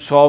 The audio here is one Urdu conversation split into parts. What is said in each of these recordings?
100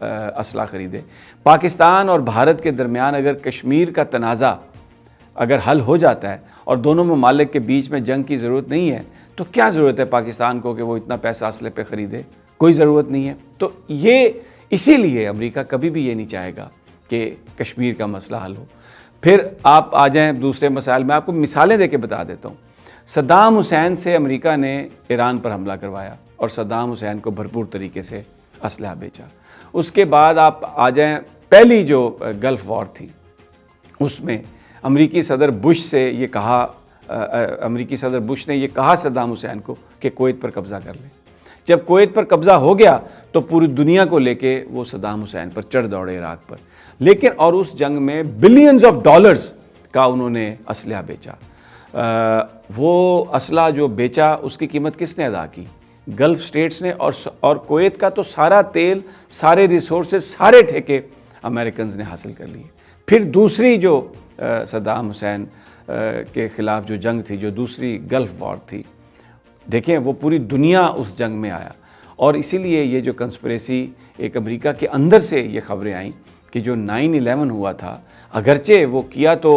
اسلحہ خریدے۔ پاکستان اور بھارت کے درمیان اگر کشمیر کا تنازع اگر حل ہو جاتا ہے اور دونوں ممالک کے بیچ میں جنگ کی ضرورت نہیں ہے تو کیا ضرورت ہے پاکستان کو کہ وہ اتنا پیسہ اسلحے پہ خریدے؟ کوئی ضرورت نہیں ہے۔ تو یہ اسی لیے امریکہ کبھی بھی یہ نہیں چاہے گا کہ کشمیر کا مسئلہ حل ہو۔ پھر آپ آ جائیں دوسرے مسائل میں، آپ کو مثالیں دے کے بتا دیتا ہوں۔ صدام حسین سے امریکہ نے ایران پر حملہ کروایا اور صدام حسین کو بھرپور طریقے سے اسلحہ بیچا۔ اس کے بعد آپ آ جائیں پہلی جو گلف وار تھی، اس میں امریکی صدر بش نے یہ کہا صدام حسین کو کہ کویت پر قبضہ کر لیں۔ جب کویت پر قبضہ ہو گیا تو پوری دنیا کو لے کے وہ صدام حسین پر چڑھ دوڑے عراق پر، لیکن اور اس جنگ میں بلینز آف ڈالرز کا انہوں نے اسلحہ بیچا۔ وہ اسلحہ جو بیچا اس کی قیمت کس نے ادا کی؟ گلف سٹیٹس نے، اور کویت کا تو سارا تیل، سارے ریسورسز، سارے ٹھیکے امریکنز نے حاصل کر لیے۔ پھر دوسری جو صدام حسین کے خلاف جو جنگ تھی، جو دوسری گلف وار تھی، دیکھیں وہ پوری دنیا اس جنگ میں آیا، اور اسی لیے یہ جو کنسپریسی ایک امریکہ کے اندر سے یہ خبریں آئیں کہ جو 9/11 ہوا تھا، اگرچہ وہ کیا تو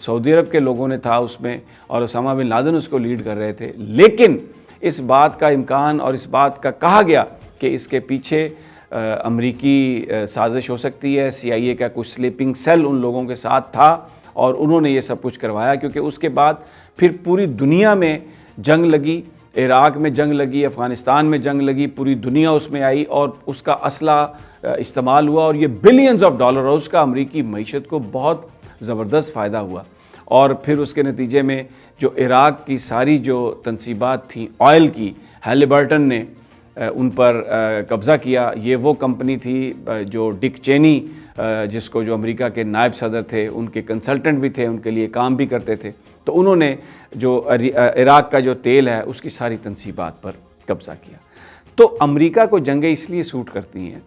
سعودی عرب کے لوگوں نے تھا اس میں، اور اسامہ بن لادن اس کو لیڈ کر رہے تھے، لیکن اس بات کا امکان اور اس بات کا کہا گیا کہ اس کے پیچھے امریکی سازش ہو سکتی ہے، CIA کا کچھ سلیپنگ سیل ان لوگوں کے ساتھ تھا اور انہوں نے یہ سب کچھ کروایا، کیونکہ اس کے بعد پھر پوری دنیا میں جنگ لگی، عراق میں جنگ لگی، افغانستان میں جنگ لگی، پوری دنیا اس میں آئی اور اس کا اسلحہ استعمال ہوا، اور یہ بلینز آف ڈالر، اور اس کا امریکی معیشت کو بہت زبردست فائدہ ہوا۔ اور پھر اس کے نتیجے میں جو عراق کی ساری جو تنصیبات تھیں آئل کی، ہیلیبرٹن نے ان پر قبضہ کیا۔ یہ وہ کمپنی تھی جو ڈک چینی، جس کو جو امریکہ کے نائب صدر تھے، ان کے کنسلٹنٹ بھی تھے، ان کے لیے کام بھی کرتے تھے، تو انہوں نے جو عراق کا جو تیل ہے اس کی ساری تنصیبات پر قبضہ کیا۔ تو امریکہ کو جنگیں اس لیے سوٹ کرتی ہیں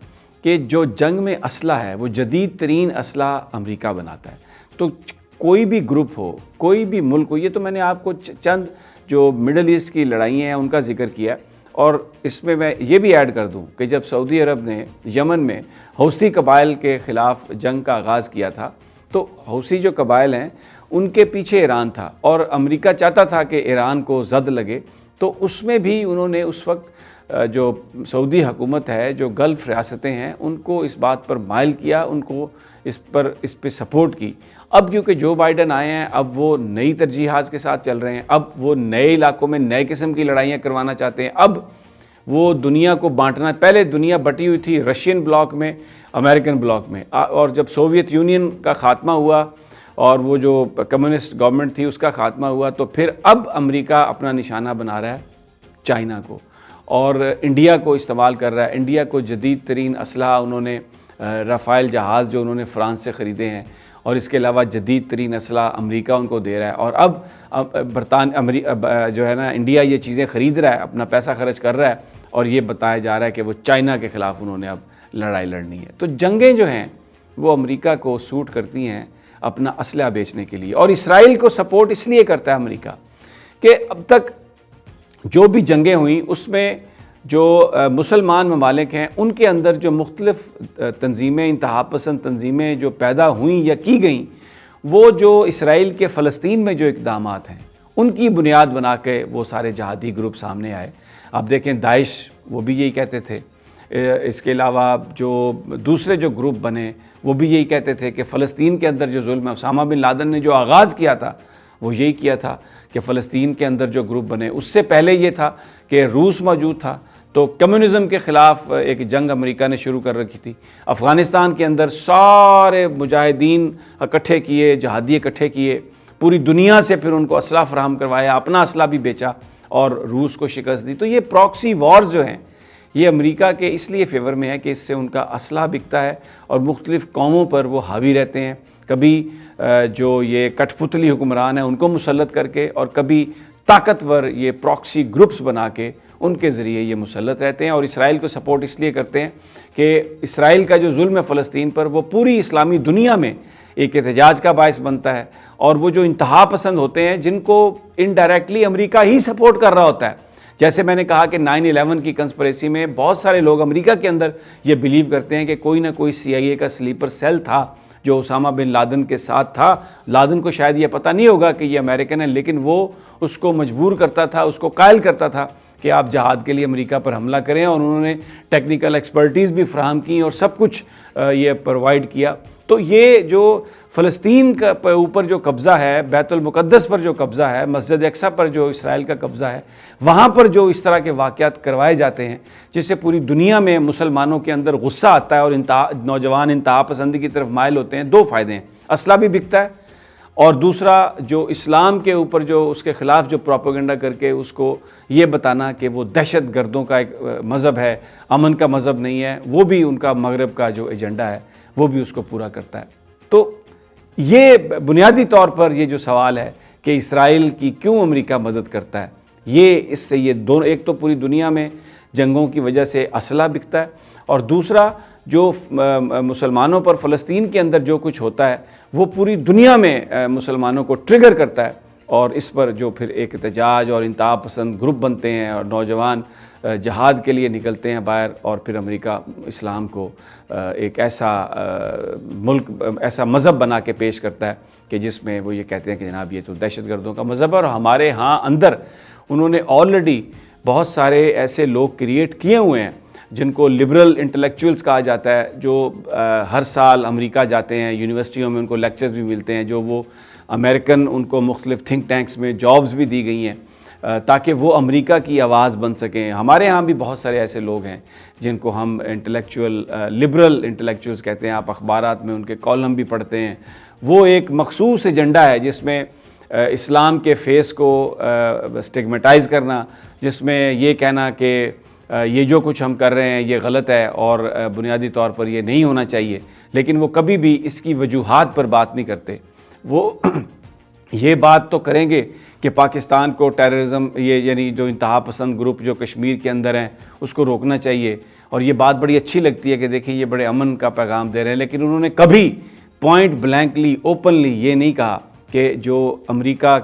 کہ جو جنگ میں اسلحہ ہے وہ جدید ترین اسلحہ امریکہ بناتا ہے۔ تو کوئی بھی گروپ ہو، کوئی بھی ملک ہو، یہ تو میں نے آپ کو چند جو مڈل ایسٹ کی لڑائیاں ہیں ان کا ذکر کیا، اور اس میں یہ بھی ایڈ کر دوں کہ جب سعودی عرب نے یمن میں حوثی قبائل کے خلاف جنگ کا آغاز کیا تھا، تو حوثی جو قبائل ہیں ان کے پیچھے ایران تھا، اور امریکہ چاہتا تھا کہ ایران کو زد لگے، تو اس میں بھی انہوں نے اس وقت جو سعودی حکومت ہے، جو گلف ریاستیں ہیں، ان کو اس بات پر مائل کیا، ان کو اس پہ سپورٹ کی۔ اب کیونکہ جو بائیڈن آئے ہیں، اب وہ نئی ترجیحات کے ساتھ چل رہے ہیں، اب وہ نئے علاقوں میں نئے قسم کی لڑائیاں کروانا چاہتے ہیں، اب وہ دنیا کو بانٹنا، پہلے دنیا بٹی ہوئی تھی رشین بلاک میں، امریکن بلاک میں، اور جب سوویت یونین کا خاتمہ ہوا اور وہ جو کمیونسٹ گورنمنٹ تھی اس کا خاتمہ ہوا، تو پھر اب امریکہ اپنا نشانہ بنا رہا ہے چائنا کو، اور انڈیا کو استعمال کر رہا ہے۔ انڈیا کو جدید ترین اسلحہ انہوں نے رافائل جہاز جو انہوں نے فرانس سے خریدے ہیں، اور اس کے علاوہ جدید ترین اسلحہ امریکہ ان کو دے رہا ہے، اور اب جو ہے نا انڈیا یہ چیزیں خرید رہا ہے، اپنا پیسہ خرچ کر رہا ہے، اور یہ بتایا جا رہا ہے کہ وہ چائنا کے خلاف انہوں نے اب لڑائی لڑنی ہے۔ تو جنگیں جو ہیں وہ امریکہ کو سوٹ کرتی ہیں اپنا اسلحہ بیچنے کے لیے، اور اسرائیل کو سپورٹ اس لیے کرتا ہے امریکہ کہ اب تک جو بھی جنگیں ہوئیں اس میں جو مسلمان ممالک ہیں ان کے اندر جو مختلف تنظیمیں، انتہا پسند تنظیمیں جو پیدا ہوئیں یا کی گئیں، وہ جو اسرائیل کے فلسطین میں جو اقدامات ہیں ان کی بنیاد بنا کے وہ سارے جہادی گروپ سامنے آئے۔ آپ دیکھیں داعش، وہ بھی یہی کہتے تھے، اس کے علاوہ جو دوسرے جو گروپ بنے وہ بھی یہی کہتے تھے کہ فلسطین کے اندر جو ظلم ہے، اسامہ بن لادن نے جو آغاز کیا تھا وہ یہی کیا تھا کہ فلسطین کے اندر جو گروپ بنے۔ اس سے پہلے یہ تھا کہ روس موجود تھا، تو کمیونزم کے خلاف ایک جنگ امریکہ نے شروع کر رکھی تھی۔ افغانستان کے اندر سارے مجاہدین اکٹھے کیے، جہادی اکٹھے کیے، پوری دنیا سے پھر ان کو اسلحہ فراہم کروایا، اپنا اسلحہ بھی بیچا اور روس کو شکست دی۔ تو یہ پراکسی وارز جو ہیں یہ امریکہ کے اس لیے فیور میں ہے کہ اس سے ان کا اسلحہ بکتا ہے اور مختلف قوموں پر وہ حاوی رہتے ہیں، کبھی جو یہ کٹ پتلی حکمران ہیں ان کو مسلط کر کے، اور کبھی طاقتور یہ پراکسی گروپس بنا کے ان کے ذریعے یہ مسلط رہتے ہیں، اور اسرائیل کو سپورٹ اس لیے کرتے ہیں کہ اسرائیل کا جو ظلم ہے فلسطین پر وہ پوری اسلامی دنیا میں ایک احتجاج کا باعث بنتا ہے، اور وہ جو انتہا پسند ہوتے ہیں جن کو انڈائریکٹلی امریکہ ہی سپورٹ کر رہا ہوتا ہے، جیسے میں نے کہا کہ 9/11 کی کنسپریسی میں بہت سارے لوگ امریکہ کے اندر یہ بلیو کرتے ہیں کہ کوئی نہ کوئی CIA کا سلیپر سیل تھا جو اسامہ بن لادن کے ساتھ تھا. لادن کو شاید یہ پتہ نہیں ہوگا کہ یہ امریکن ہے، لیکن وہ اس کو مجبور کرتا تھا، اس کو قائل کرتا تھا کہ آپ جہاد کے لیے امریکہ پر حملہ کریں، اور انہوں نے ٹیکنیکل ایکسپرٹیز بھی فراہم کی اور سب کچھ یہ پرووائڈ کیا. تو یہ جو فلسطین کا اوپر جو قبضہ ہے، بیت المقدس پر جو قبضہ ہے، مسجد اقصی پر جو اسرائیل کا قبضہ ہے، وہاں پر جو اس طرح کے واقعات کروائے جاتے ہیں جس سے پوری دنیا میں مسلمانوں کے اندر غصہ آتا ہے اور نوجوان انتہا پسندی کی طرف مائل ہوتے ہیں. دو فائدے ہیں: اسلحہ بھی بکتا ہے، اور دوسرا جو اسلام کے اوپر جو اس کے خلاف جو پروپیگنڈا کر کے اس کو یہ بتانا کہ وہ دہشت گردوں کا ایک مذہب ہے، امن کا مذہب نہیں ہے، وہ بھی ان کا مغرب کا جو ایجنڈا ہے وہ بھی اس کو پورا کرتا ہے. تو یہ بنیادی طور پر یہ جو سوال ہے کہ اسرائیل کی کیوں امریکہ مدد کرتا ہے، یہ اس سے یہ دونوں، ایک تو پوری دنیا میں جنگوں کی وجہ سے اسلحہ بکتا ہے، اور دوسرا جو مسلمانوں پر فلسطین کے اندر جو کچھ ہوتا ہے وہ پوری دنیا میں مسلمانوں کو ٹریگر کرتا ہے، اور اس پر جو پھر ایک احتجاج اور انتہا پسند گروپ بنتے ہیں اور نوجوان جہاد کے لیے نکلتے ہیں باہر، اور پھر امریکہ اسلام کو ایک ایسا ملک، ایسا مذہب بنا کے پیش کرتا ہے کہ جس میں وہ یہ کہتے ہیں کہ جناب یہ تو دہشت گردوں کا مذہب ہے. اور ہمارے ہاں اندر انہوں نے آلریڈی بہت سارے ایسے لوگ کریٹ کیے ہوئے ہیں جن کو لبرل انٹلیکچوئلز کہا جاتا ہے، جو ہر سال امریکہ جاتے ہیں، یونیورسٹیوں میں ان کو لیکچرز بھی ملتے ہیں، جو وہ امریکن ان کو مختلف تھنک ٹینکس میں جابز بھی دی گئی ہیں تاکہ وہ امریکہ کی آواز بن سکیں. ہمارے ہاں بھی بہت سارے ایسے لوگ ہیں جن کو ہم انٹلیکچوئل لبرل انٹلیکچوئلز کہتے ہیں. آپ اخبارات میں ان کے کالم بھی پڑھتے ہیں. وہ ایک مخصوص ایجنڈا ہے جس میں اسلام کے فیس کو سٹگمیٹائز کرنا، جس میں یہ کہنا کہ یہ جو کچھ ہم کر رہے ہیں یہ غلط ہے اور بنیادی طور پر یہ نہیں ہونا چاہیے، لیکن وہ کبھی بھی اس کی وجوہات پر بات نہیں کرتے. وہ یہ بات تو کریں گے کہ پاکستان کو ٹیررزم، یہ یعنی جو انتہا پسند گروپ جو کشمیر کے اندر ہیں اس کو روکنا چاہیے، اور یہ بات بڑی اچھی لگتی ہے کہ دیکھیں یہ بڑے امن کا پیغام دے رہے ہیں، لیکن انہوں نے کبھی پوائنٹ بلینکلی اوپنلی یہ نہیں کہا کہ جو امریکہ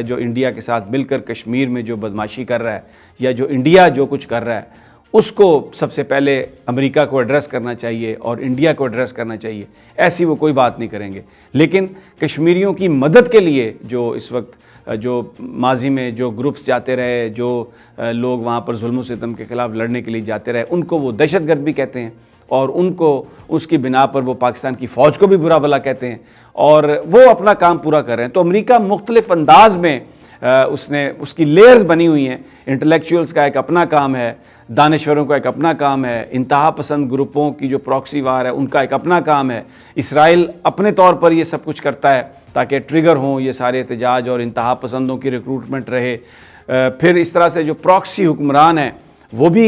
جو انڈیا کے ساتھ مل کر کشمیر میں جو بدماشی کر رہا ہے، یا جو انڈیا جو کچھ کر رہا ہے، اس کو سب سے پہلے امریکہ کو ایڈریس کرنا چاہیے اور انڈیا کو ایڈریس کرنا چاہیے. ایسی وہ کوئی بات نہیں کریں گے. لیکن کشمیریوں کی مدد کے لیے جو اس وقت جو ماضی میں جو گروپس جاتے رہے، جو لوگ وہاں پر ظلم و ستم کے خلاف لڑنے کے لیے جاتے رہے، ان کو وہ دہشت گرد بھی کہتے ہیں، اور ان کو اس کی بنا پر وہ پاکستان کی فوج کو بھی برا بھلا کہتے ہیں، اور وہ اپنا کام پورا کر رہے ہیں. تو امریکہ مختلف انداز میں اس کی لیئرز بنی ہوئی ہیں. انٹلیکچوئلز کا ایک اپنا کام ہے، دانشوروں کا ایک اپنا کام ہے، انتہا پسند گروپوں کی جو پراکسی وار ہے ان کا ایک اپنا کام ہے. اسرائیل اپنے طور پر یہ سب کچھ کرتا ہے تاکہ ٹریگر ہوں یہ سارے احتجاج اور انتہا پسندوں کی ریکروٹمنٹ رہے. پھر اس طرح سے جو پراکسی حکمران ہیں وہ بھی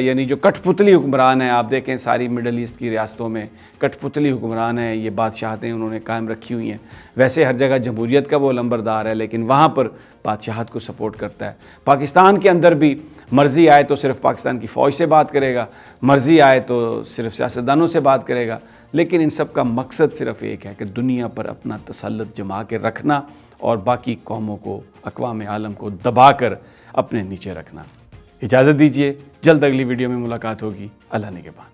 یعنی جو کٹ پتلی حکمران ہیں، آپ دیکھیں ساری مڈل ایسٹ کی ریاستوں میں کٹ پتلی حکمران ہیں، یہ بادشاہتیں انہوں نے قائم رکھی ہوئی ہیں. ویسے ہر جگہ جمہوریت کا وہ لمبردار ہے، لیکن وہاں پر بادشاہت کو سپورٹ کرتا ہے. پاکستان کے اندر بھی مرضی آئے تو صرف پاکستان کی فوج سے بات کرے گا، مرضی آئے تو صرف سیاستدانوں سے بات کرے گا، لیکن ان سب کا مقصد صرف ایک ہے کہ دنیا پر اپنا تسلط جما کے رکھنا اور باقی قوموں کو، اقوام عالم کو دبا کر اپنے نیچے رکھنا. اجازت دیجیے، جلد اگلی ویڈیو میں ملاقات ہوگی. اللہ نگہبان.